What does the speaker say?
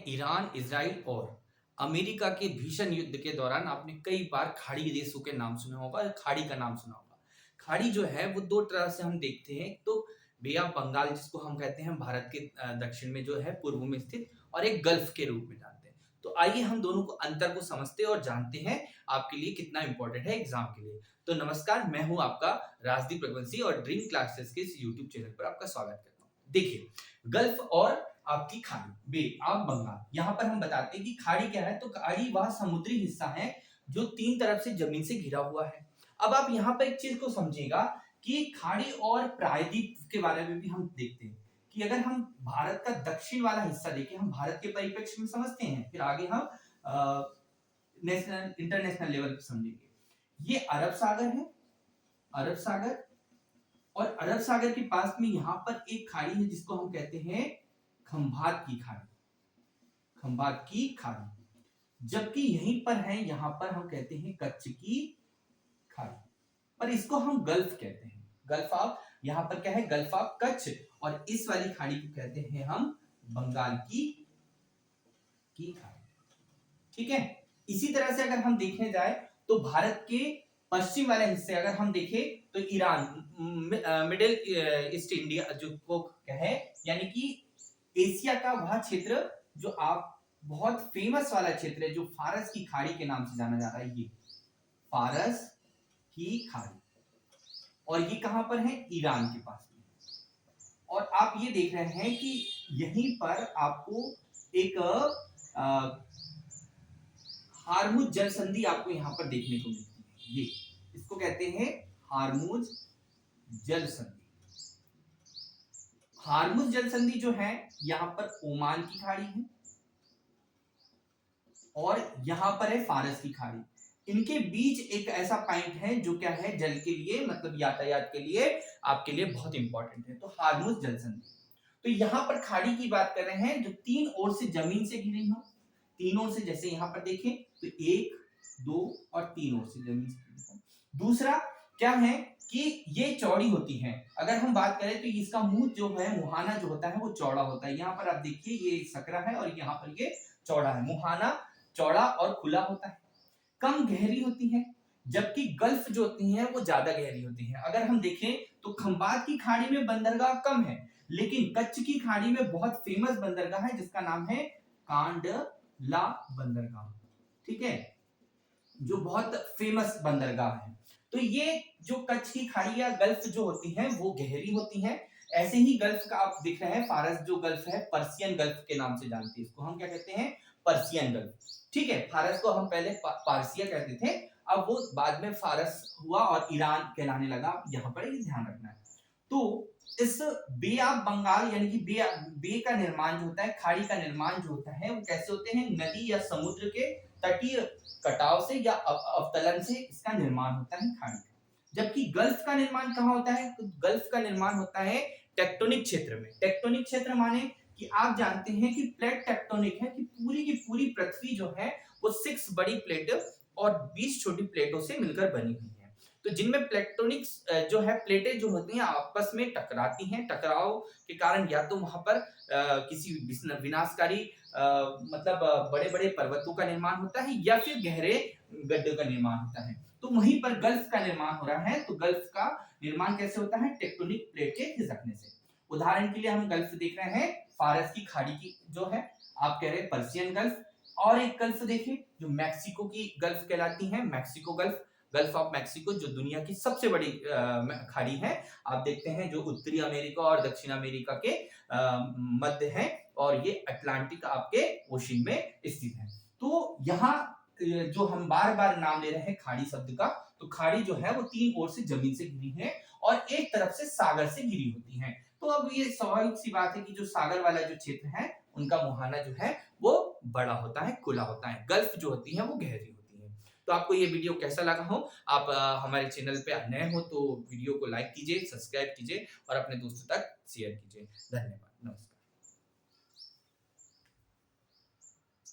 Iran, Israel और America के भीषण युद्ध के दौरान आपने कई बार खाड़ी देशों के नाम सुना होगा, खाड़ी का नाम सुना होगा। खाड़ी जो है वो 2 तरह से हम देखते हैं, एक तो बे ऑफ बंगाल जिसको हम कहते हैं भारत के दक्षिण में जो है पूर्व में स्थित और एक गल्फ के रूप में जानते हैं। तो आइए हम दोनों को अंतर को समझते हैं और जानते हैं आपके लिए कितना इंपॉर्टेंट है एग्जाम के लिए। तो नमस्कार, मैं हूँ आपका राजदीप रघुवंशी और ड्रीम क्लासेस के इस यूट्यूब चैनल पर आपका स्वागत करता हूँ। देखिए, गल्फ और आपकी खाड़ी, बे ऑफ बंगाल, यहाँ पर हम बताते हैं कि खाड़ी क्या है। तो खाड़ी वह समुद्री हिस्सा है जो 3 तरफ से जमीन से घिरा हुआ है। अब आप यहाँ पर एक चीज को समझिएगा कि खाड़ी और प्रायद्वीप के बारे में भी हम देखते हैं कि अगर हम भारत का दक्षिण वाला हिस्सा देखें, हम भारत के परिप्रेक्ष्य में समझते हैं, फिर आगे हम नेशनल इंटरनेशनल लेवल पे समझेंगे। ये अरब सागर है, अरब सागर, और अरब सागर के पास में यहाँ पर एक खाड़ी है जिसको हम कहते हैं खंभात की खाड़ी, खंभात की खाड़ी। जबकि यहीं पर है, यहाँ पर हम कहते हैं कच्छ की खाड़ी, पर इसको हम गल्फ कहते हैं। गल्फ ऑफ, यहाँ पर क्या है, गल्फ ऑफ कच्छ, और इस वाली खाड़ी को कहते हैं हम बंगाल की खाड़ी। ठीक है। इसी तरह से अगर हम देखने जाए तो भारत के पश्चिम वाले हिस्से अगर हम देखें तो ईरान, मिडिल ईस्ट इंडिया जो को कहे, यानी कि एशिया का वह क्षेत्र जो आप बहुत फेमस वाला क्षेत्र है जो फारस की खाड़ी के नाम से जाना जा रहा है, ये फारस की खाड़ी, और ये कहां पर है, ईरान के पास में। और आप ये देख रहे हैं कि यहीं पर आपको एक हार्मुज जल संधि आपको यहां पर देखने को मिलती है। ये इसको कहते हैं हार्मुज जल संधि। हार्मुज जल संधि जो है यहां पर ओमान की खाड़ी है और यहां पर है फारस की खाड़ी। इनके बीच एक ऐसा पॉइंट है जो क्या है, जल के लिए, मतलब यातायात के लिए, आपके लिए बहुत इंपॉर्टेंट है। तो हार्मुज जल संधि, तो यहां पर खाड़ी की बात कर रहे हैं जो 3 ओर से जमीन से घिरी हो, 3 ओर से, जैसे यहां पर देखें तो 1, 2 और 3 ओर से जमीन से। दूसरा क्या है कि ये चौड़ी होती है। अगर हम बात करें तो इसका मुंह जो है, मुहाना जो होता है वो चौड़ा होता है। यहाँ पर आप देखिए ये सकरा है और यहाँ पर ये चौड़ा है। मुहाना चौड़ा और खुला होता है, कम गहरी होती है, जबकि गल्फ जो होती है वो ज्यादा गहरी होती है। अगर हम देखें तो खंबात की खाड़ी में बंदरगाह कम है, लेकिन कच्छ की खाड़ी में बहुत फेमस बंदरगाह है जिसका नाम है कांडला बंदरगाह। ठीक है, जो बहुत फेमस बंदरगाह है। तो ये जो कच्छ की खाड़ी या गल्फ जो होती है वो गहरी होती है। ऐसे ही गल्फ का आप दिख रहे हैं, फारस जो गल्फ है पर्सियन गल्फ के नाम से जानते हैं, इसको हम क्या कहते हैं, पर्सियन गल्फ। ठीक है, फारस को हम पहले पारसिया कहते थे, अब वो बाद में फारस हुआ और ईरान कहलाने लगा। यहाँ पर ये ध्यान रखना है। तो इस बे ऑफ बंगाल यानी कि बे का निर्माण जो होता है, खाड़ी का निर्माण जो होता है, वो कैसे होते हैं, नदी या समुद्र के तटीय कटाव से या अवतलन से इसका निर्माण होता है खाड़ी का। जबकि गल्फ का निर्माण कहाँ होता है, तो गल्फ का निर्माण होता है टेक्टोनिक क्षेत्र में। टेक्टोनिक क्षेत्र माने कि आप जानते हैं कि प्लेट टेक्टोनिक है, कि पूरी की पूरी पृथ्वी जो है वो 6 बड़ी प्लेट और 20 छोटी प्लेटों से मिलकर बनी हुई है। तो जिनमें प्लेटोनिक जो है, प्लेटें जो होती हैं आपस में टकराती हैं, टकराव के कारण या तो वहां पर किसी विनाशकारी मतलब बड़े बड़े पर्वतों का निर्माण होता है या फिर गहरे गड्ढे का निर्माण होता है। तो वहीं पर गल्फ का निर्माण हो रहा है। तो गल्फ का निर्माण कैसे होता है, टेक्टोनिक प्लेट के खिसकने से। उदाहरण के लिए हम गल्फ देख रहे हैं, फारस की खाड़ी की जो है, आप कह रहे हैं पर्सियन गल्फ, और एक गल्फ देखिए जो मैक्सिको की गल्फ कहलाती है, Mexico gulf, gulf of Mexico, जो दुनिया की सबसे बड़ी खाड़ी है। आप देखते हैं जो उत्तरी अमेरिका और दक्षिण अमेरिका के मध्य है, और ये अटलांटिक आपके ओशन में स्थित है। तो यहाँ जो हम बार बार नाम ले रहे हैं खाड़ी शब्द का, तो खाड़ी जो है वो 3 ओर से जमीन से घिरी है और एक तरफ से सागर से घिरी होती है। तो अब ये स्वाभाविक सी बात है कि जो सागर वाला जो क्षेत्र है उनका मुहाना जो है वो बड़ा होता है, खुला होता है। गल्फ जो होती है वो गहरी होती है। तो आपको ये वीडियो कैसा लगा हो, आप हमारे चैनल पे नए हो तो वीडियो को लाइक कीजिए, सब्सक्राइब कीजिए और अपने दोस्तों तक शेयर कीजिए। धन्यवाद, नमस्कार।